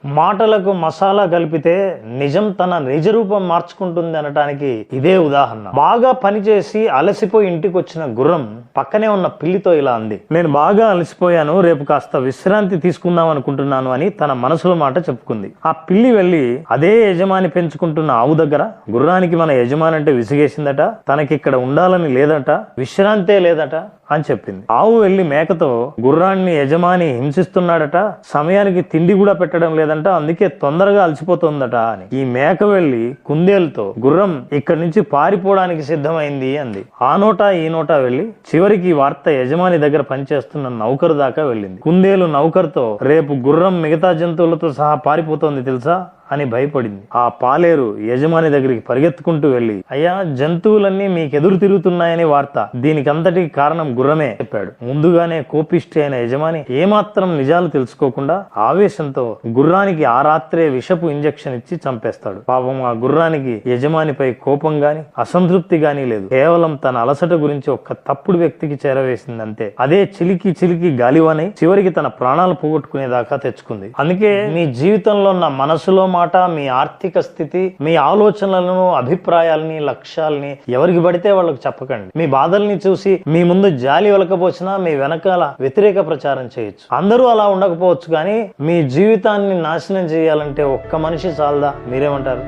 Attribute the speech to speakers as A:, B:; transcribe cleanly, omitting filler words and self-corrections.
A: మాటలకు మసాలా కలిపితే నిజం తన నిజ రూపం మార్చుకుంటుంది అనటానికి ఇదే ఉదాహరణ. బాగా పనిచేసి అలసిపోయి ఇంటికి వచ్చిన గుర్రం పక్కనే ఉన్న పిల్లితో ఇలా అంది, నేను బాగా అలసిపోయాను, రేపు కాస్త విశ్రాంతి తీసుకుందాం అనుకుంటున్నాను అని తన మనసులో మాట చెప్పుకుంది. ఆ పిల్లి వెళ్లి అదే యజమాని పెంచుకుంటున్న ఆవు దగ్గర, గుర్రానికి మన యజమాని అంటే విసిగేసిందట, తనకిక్కడ ఉండాలని లేదట, విశ్రాంతే లేదట అని చెప్పింది. ఆవు వెళ్లి మేకతో, గుర్రాన్ని యజమాని హింసిస్తున్నాడట, సమయానికి తిండి కూడా పెట్టడం లేదంట, అందుకే తొందరగా అలసిపోతుందట అని. ఈ మేక వెళ్లి కుందేలుతో, గుర్రం ఇక్కడి నుంచి పారిపోవడానికి సిద్ధమైంది అంది. ఆ నోటా ఈ నోటా వెళ్లి చివరికి వార్త యజమాని దగ్గర పనిచేస్తున్న నౌకరు దాకా వెళ్ళింది. కుందేలు నౌకరుతో, రేపు గుర్రం మిగతా జంతువులతో సహా పారిపోతోంది తెలుసా అని భయపడింది. ఆ పాలేరు యజమాని దగ్గరికి పరిగెత్తుకుంటూ వెళ్లి, అయ్యా, జంతువులన్నీ మీకెదురు తిరుగుతున్నాయని వార్త, దీనికంతటికి కారణం గుర్రమే చెప్పాడు. ముందుగానే కోపిష్టి అయిన యజమాని ఏమాత్రం నిజాలు తెలుసుకోకుండా ఆవేశంతో గుర్రానికి ఆ రాత్రే విషపు ఇంజెక్షన్ ఇచ్చి చంపేస్తాడు. పాపం ఆ గుర్రానికి యజమానిపై కోపం గాని అసంతృప్తి గాని లేదు, కేవలం తన అలసట గురించి ఒక్క తప్పుడు వ్యక్తికి చేరవేసిందంతే. అదే చిలికి చిలికి గాలివానై చివరికి తన ప్రాణాలు పోగొట్టుకునేదాకా తెచ్చుకుంది. అందుకే మీ జీవితంలో ఉన్న మనసులో మాట, మీ ఆర్థిక స్థితి, మీ ఆలోచనలను, అభిప్రాయాలని, లక్ష్యాలని ఎవరికి పడితే వాళ్ళకి చెప్పకండి. మీ బాధల్ని చూసి మీ ముందు జాలి ఒలకపోసినా మీ వెనకాల వ్యతిరేక ప్రచారం చేయొచ్చు. అందరూ అలా ఉండకపోవచ్చు, కానీ మీ జీవితాన్ని నాశనం చేయాలంటే ఒక్క మనిషి చాలదా? మీరేమంటారు?